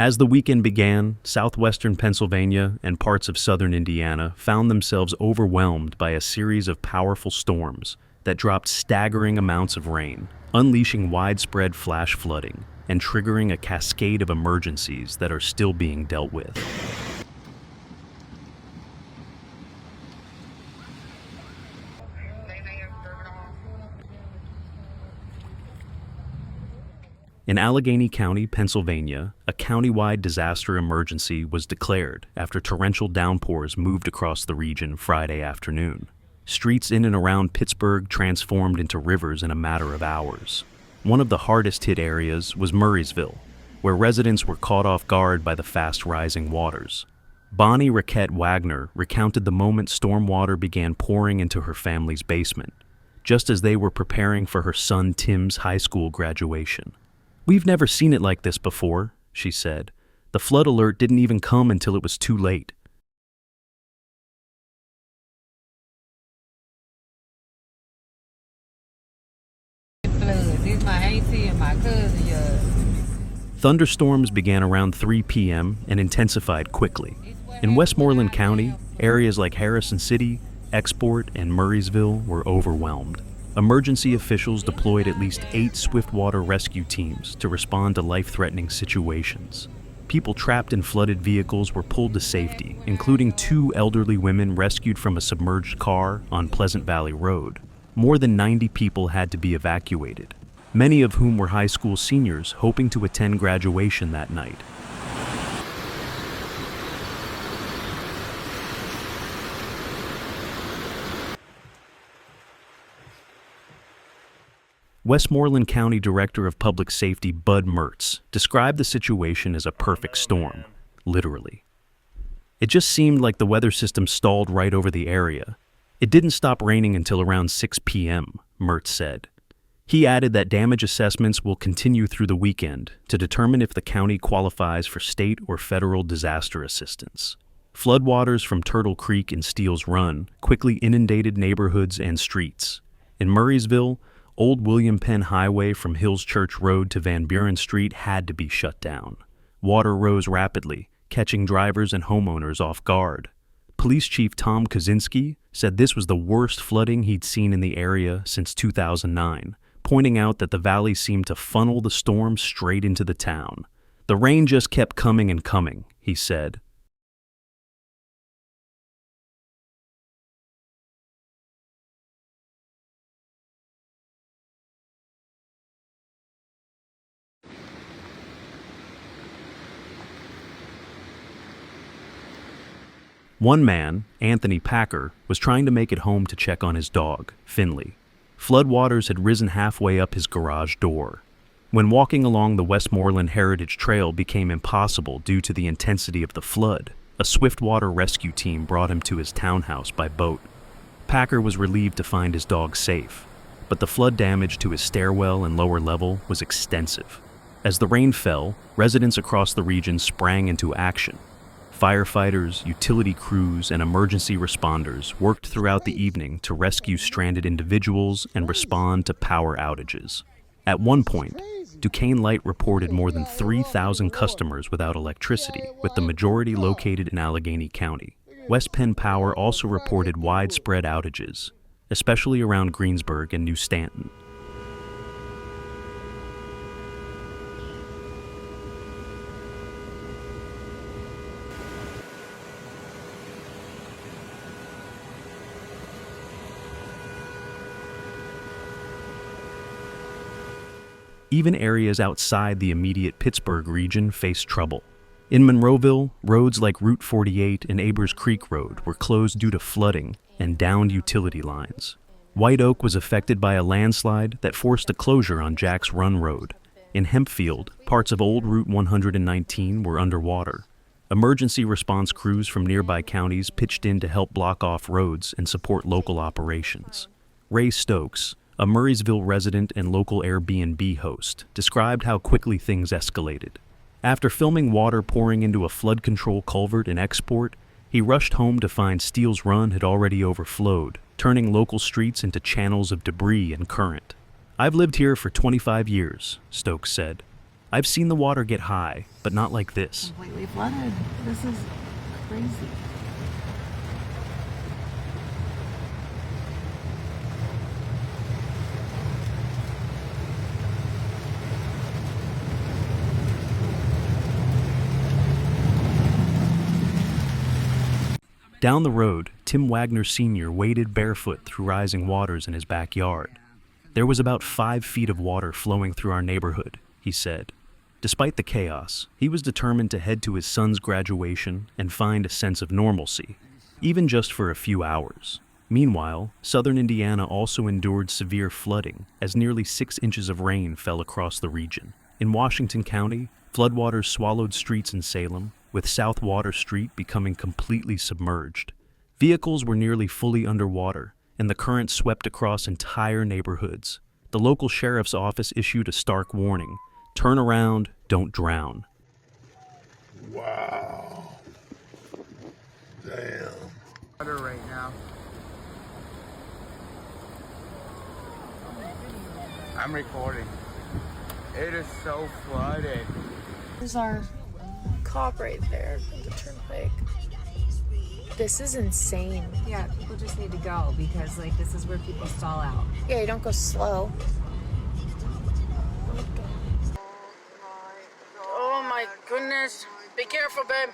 As the weekend began, southwestern Pennsylvania and parts of southern Indiana found themselves overwhelmed by a series of powerful storms that dropped staggering amounts of rain, unleashing widespread flash flooding and triggering a cascade of emergencies that are still being dealt with. In Allegheny County, Pennsylvania, a countywide disaster emergency was declared after torrential downpours moved across the region Friday afternoon. Streets in and around Pittsburgh transformed into rivers in a matter of hours. One of the hardest-hit areas was Murraysville, where residents were caught off guard by the fast-rising waters. Bonnie Raquette Wagner recounted the moment storm water began pouring into her family's basement, just as they were preparing for her son Tim's high school graduation. "We've never seen it like this before," she said. "The flood alert didn't even come until it was too late." This my auntie and my cousin yard. Thunderstorms began around 3 p.m. and intensified quickly. In Westmoreland County, areas like Harrison City, Export, and Murraysville were overwhelmed. Emergency officials deployed at least 8 swiftwater rescue teams to respond to life-threatening situations. People trapped in flooded vehicles were pulled to safety, including 2 elderly women rescued from a submerged car on Pleasant Valley Road. More than 90 people had to be evacuated, many of whom were high school seniors hoping to attend graduation that night. Westmoreland County Director of Public Safety Bud Mertz described the situation as a perfect storm, literally. "It just seemed like the weather system stalled right over the area. It didn't stop raining until around 6 p.m., Mertz said. He added that damage assessments will continue through the weekend to determine if the county qualifies for state or federal disaster assistance. Floodwaters from Turtle Creek and Steele's Run quickly inundated neighborhoods and streets. In Murraysville, Old William Penn Highway from Hills Church Road to Van Buren Street had to be shut down. Water rose rapidly, catching drivers and homeowners off guard. Police Chief Tom Kaczynski said this was the worst flooding he'd seen in the area since 2009, pointing out that the valley seemed to funnel the storm straight into the town. "The rain just kept coming and coming," he said. One man, Anthony Packer, was trying to make it home to check on his dog, Finley. Floodwaters had risen halfway up his garage door. When walking along the Westmoreland Heritage Trail became impossible due to the intensity of the flood, a swiftwater rescue team brought him to his townhouse by boat. Packer was relieved to find his dog safe, but the flood damage to his stairwell and lower level was extensive. As the rain fell, residents across the region sprang into action. Firefighters, utility crews, and emergency responders worked throughout the evening to rescue stranded individuals and respond to power outages. At one point, Duquesne Light reported more than 3,000 customers without electricity, with the majority located in Allegheny County. West Penn Power also reported widespread outages, especially around Greensburg and New Stanton. Even areas outside the immediate Pittsburgh region faced trouble. In Monroeville, roads like Route 48 and Abers Creek Road were closed due to flooding and downed utility lines. White Oak was affected by a landslide that forced a closure on Jack's Run Road. In Hempfield, parts of old Route 119 were underwater. Emergency response crews from nearby counties pitched in to help block off roads and support local operations. Ray Stokes, a Murraysville resident and local Airbnb host, described how quickly things escalated. After filming water pouring into a flood control culvert in Export, he rushed home to find Steele's Run had already overflowed, turning local streets into channels of debris and current. "I've lived here for 25 years, Stokes said. I've seen the water get high, but not like this. Completely flooded. This is crazy. Down the road, Tim Wagner Sr. waded barefoot through rising waters in his backyard. There was about 5 feet of water flowing through our neighborhood, he said. Despite the chaos, he was determined to head to his son's graduation and find a sense of normalcy, even just for a few hours. Meanwhile, southern Indiana also endured severe flooding as nearly 6 inches of rain fell across the region. In Washington County, floodwaters swallowed streets in Salem, with South Water Street becoming completely submerged. Vehicles were nearly fully underwater, and the current swept across entire neighborhoods. The local sheriff's office issued a stark warning: turn around, don't drown. Wow. Damn. Water right now. I'm recording. It is so flooded. There's our cop right there at the turnpike. This is insane. Yeah, people just need to go because like this is where people stall out. Yeah, you don't go slow. Oh my goodness. Be careful, babe.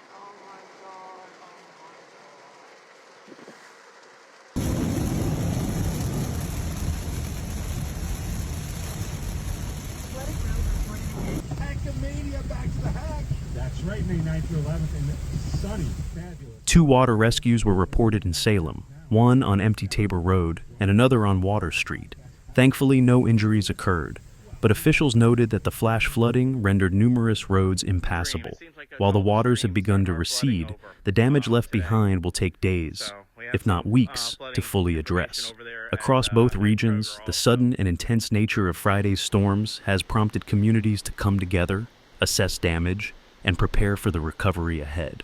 Back to the hack. That's right, May 9th through 11th, and sunny, fabulous. 2 water rescues were reported in Salem, one on Empty Tabor Road and another on Water Street. Thankfully, no injuries occurred, but officials noted that the flash flooding rendered numerous roads impassable. While the waters have begun to recede, the damage left behind will take days, if not weeks, to fully address. Across both regions, the sudden and intense nature of Friday's storms has prompted communities to come together, assess damage, and prepare for the recovery ahead.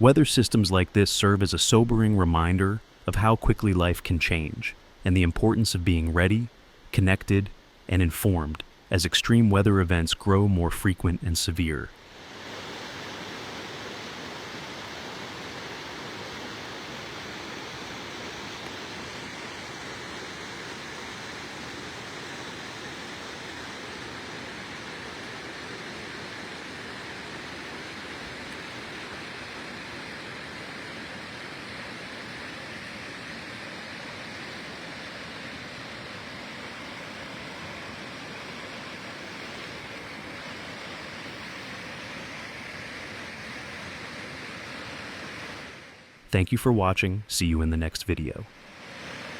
Weather systems like this serve as a sobering reminder of how quickly life can change, and the importance of being ready, connected, and informed as extreme weather events grow more frequent and severe. Thank you for watching. See you in the next video.